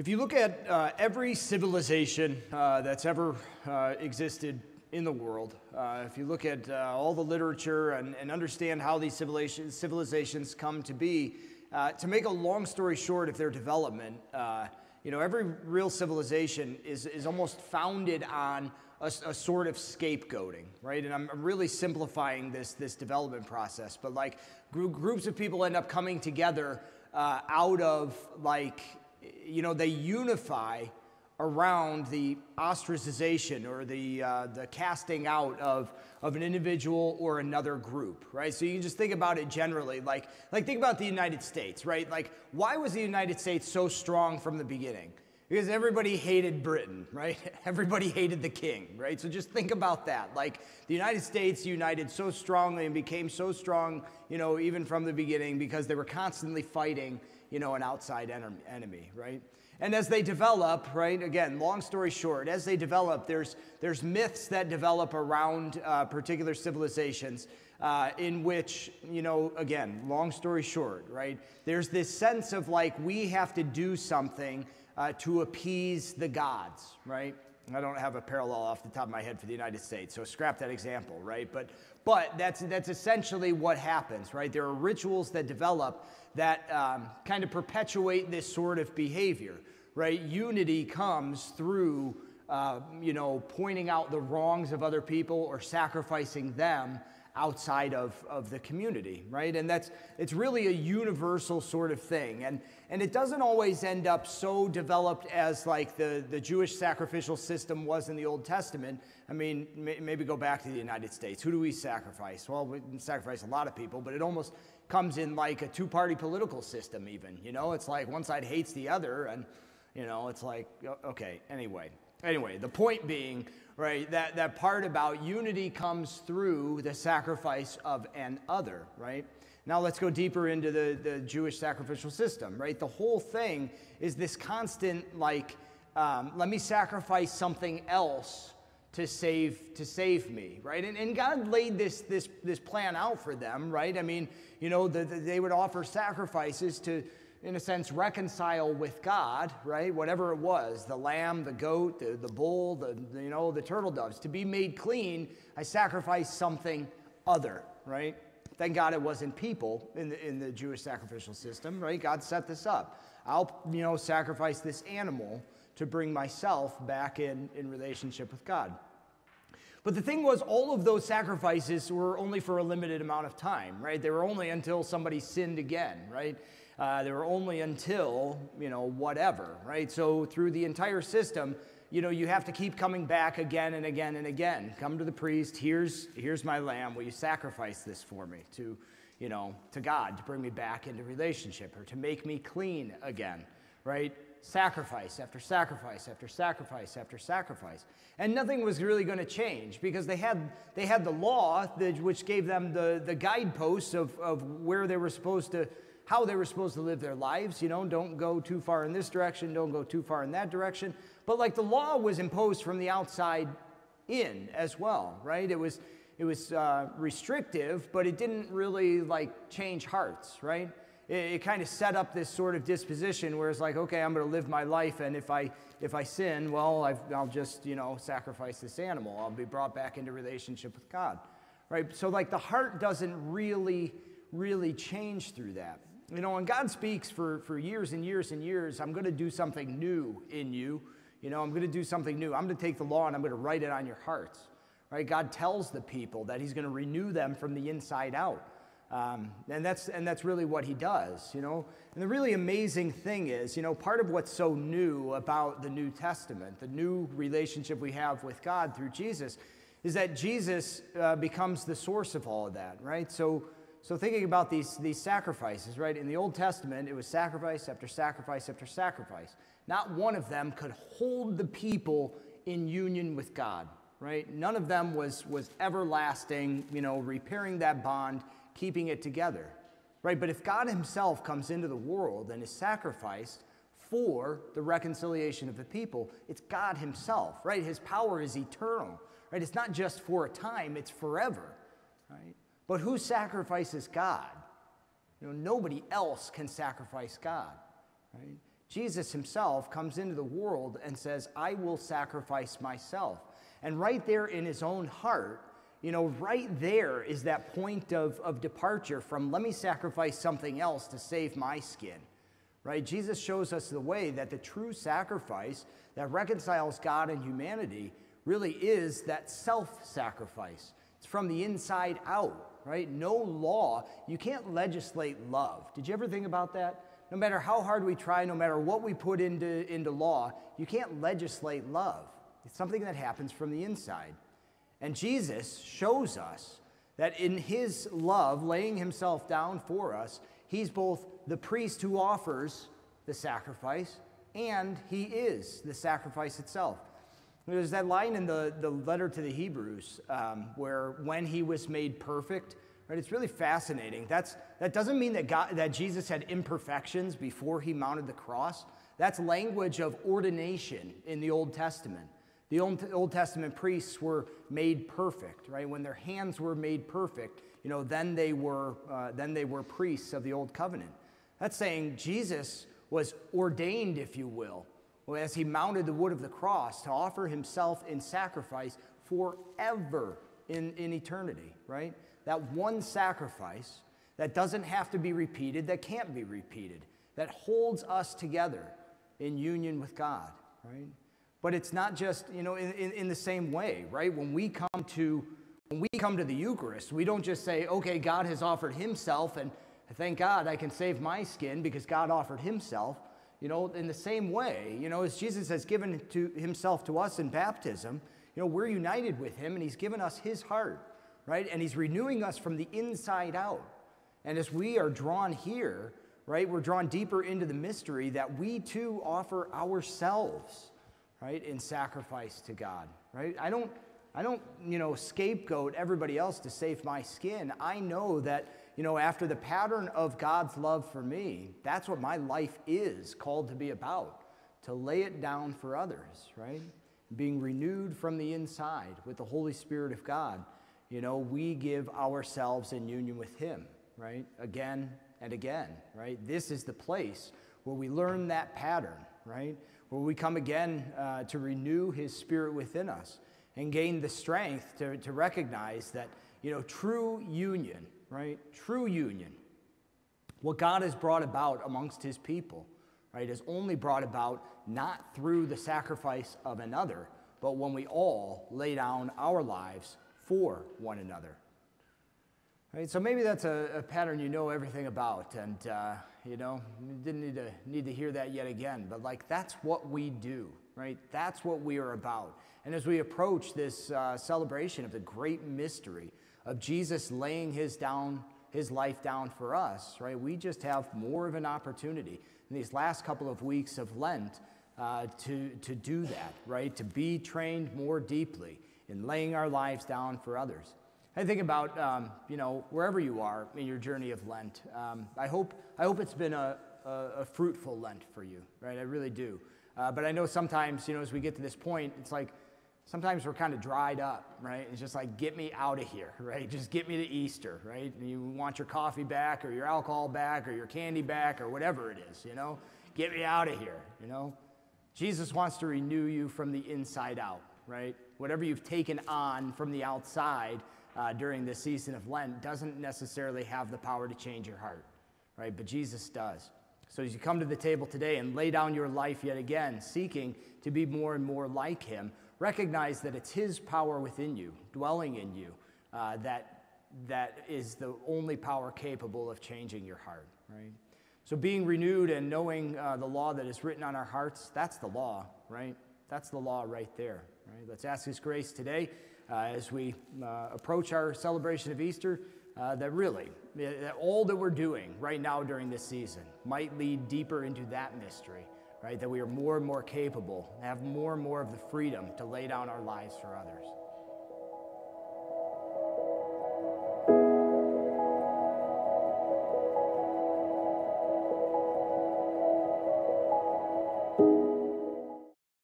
If you look at every civilization that's ever existed in the world, if you look at all the literature and understand how these civilizations come to be, to make a long story short of their development, every real civilization is almost founded on a sort of scapegoating, right? And I'm really simplifying this development process, but like groups of people end up coming together out of they unify around the ostracization or the casting out of an individual or another group, right? So you can just think about it generally, like think about the United States, right? Like, why was the United States so strong from the beginning? Because everybody hated Britain, right? Everybody hated the king, right? So just think about that. Like, the United States united so strongly and became so strong, even from the beginning, because they were constantly fighting, an outside enemy, right? And as they develop, right, again, long story short, as they develop, there's myths that develop around particular civilizations in which, again, long story short, right, there's this sense of like we have to do something to appease the gods, right? I don't have a parallel off the top of my head for the United States, so scrap that example, right? But that's essentially what happens, right? There are rituals that develop that kind of perpetuate this sort of behavior, right? Unity comes through, pointing out the wrongs of other people or sacrificing them outside of the community, right? And it's really a universal sort of thing. And it doesn't always end up so developed as like the Jewish sacrificial system was in the Old Testament. I mean, maybe go back to the United States. Who do we sacrifice? Well, we sacrifice a lot of people, but it almost comes in like a two-party political system even, It's like one side hates the other and, it's like, okay, anyway, the point being, right, that part about unity comes through the sacrifice of an other, right? Now let's go deeper into the Jewish sacrificial system, right? The whole thing is this constant, let me sacrifice something else to save me, right? And God laid this plan out for them, right? I mean, they would offer sacrifices to, in a sense, reconcile with God, right? Whatever it was, the lamb, the goat, the bull, the turtle doves. To be made clean, I sacrificed something other, right? Thank God it wasn't people in the Jewish sacrificial system, right? God set this up. I'll sacrifice this animal to bring myself back in relationship with God. But the thing was, all of those sacrifices were only for a limited amount of time, right? They were only until somebody sinned again, right? They were only until, whatever, right? So through the entire system, you have to keep coming back again and again and again. Come to the priest, here's my lamb, will you sacrifice this for me to God, to bring me back into relationship or to make me clean again, right? Sacrifice after sacrifice after sacrifice after sacrifice. And nothing was really going to change because they had the law which gave them the guideposts of where they were supposed to, how they were supposed to live their lives. Don't go too far in this direction, don't go too far in that direction. But the law was imposed from the outside in as well, right? It was restrictive, but it didn't really change hearts, right? It kind of set up this sort of disposition where it's like, okay, I'm going to live my life, and if I sin, well, I'll just sacrifice this animal. I'll be brought back into relationship with God, right? So the heart doesn't really change through that, And God speaks for years and years and years. I'm going to do something new in you. I'm going to do something new. I'm going to take the law and I'm going to write it on your hearts, right? God tells the people that He's going to renew them from the inside out. And that's really what He does, And the really amazing thing is, part of what's so new about the New Testament, the new relationship we have with God through Jesus, is that Jesus becomes the source of all of that, right? So thinking about these sacrifices, right? In the Old Testament, it was sacrifice after sacrifice after sacrifice. Not one of them could hold the people in union with God, right? None of them was everlasting, repairing that bond, keeping it together, right? But if God Himself comes into the world and is sacrificed for the reconciliation of the people, it's God Himself, right? His power is eternal, right? It's not just for a time, it's forever, right? But who sacrifices God? Nobody else can sacrifice God, right? Jesus himself comes into the world and says, I will sacrifice myself. And right there in his own heart, right there is that point of departure from let me sacrifice something else to save my skin, right? Jesus shows us the way that the true sacrifice that reconciles God and humanity really is that self-sacrifice. It's from the inside out, right? No law. You can't legislate love. Did you ever think about that? No matter how hard we try, no matter what we put into law, you can't legislate love. It's something that happens from the inside. And Jesus shows us that in his love, laying himself down for us, he's both the priest who offers the sacrifice, and he is the sacrifice itself. There's that line in the letter to the Hebrews where when he was made perfect, right? It's really fascinating. That doesn't mean that Jesus had imperfections before he mounted the cross. That's language of ordination in the Old Testament. The Old Testament priests were made perfect, right? When their hands were made perfect, then they were priests of the Old Covenant. That's saying Jesus was ordained, if you will, as he mounted the wood of the cross to offer himself in sacrifice forever in eternity, right? That one sacrifice that doesn't have to be repeated, that can't be repeated, that holds us together in union with God, right? But it's not just, in the same way, right? When we come to the Eucharist, we don't just say, okay, God has offered himself, and thank God I can save my skin because God offered himself. In the same way, as Jesus has given himself to us in baptism, we're united with him, and he's given us his heart, right? And he's renewing us from the inside out. And as we are drawn here, right, we're drawn deeper into the mystery that we too offer ourselves, right, in sacrifice to God, right? I don't scapegoat everybody else to save my skin. I know that, after the pattern of God's love for me, that's what my life is called to be about, to lay it down for others, right? Being renewed from the inside with the Holy Spirit of God, we give ourselves in union with him, right? Again and again, right? This is the place where we learn that pattern, right? Where we come again to renew his Spirit within us and gain the strength to recognize that, true union, right? True union, what God has brought about amongst his people, right, is only brought about not through the sacrifice of another, but when we all lay down our lives for one another. Right? So maybe that's a pattern you know everything about, and you didn't need to hear that yet again, but that's what we do, right? That's what we are about. And as we approach this celebration of the great mystery of Jesus laying his life down for us, right? We just have more of an opportunity in these last couple of weeks of Lent to do that, right? To be trained more deeply in laying our lives down for others. I think about, wherever you are in your journey of Lent, I hope it's been a fruitful Lent for you, right? I really do. But I know sometimes, as we get to this point, it's like sometimes we're kind of dried up, right? It's just like, get me out of here, right? Just get me to Easter, right? And you want your coffee back or your alcohol back or your candy back or whatever it is, Get me out of here, Jesus wants to renew you from the inside out, right? Whatever you've taken on from the outside during this season of Lent doesn't necessarily have the power to change your heart, right? But Jesus does. So as you come to the table today and lay down your life yet again, seeking to be more and more like him, recognize that it's his power within you, dwelling in you, that is the only power capable of changing your heart, right? So being renewed and knowing the law that is written on our hearts, that's the law, right? That's the law right there, right? Let's ask his grace today as we approach our celebration of Easter, that all that we're doing right now during this season might lead deeper into that mystery, right? That we are more and more capable, have more and more of the freedom to lay down our lives for others.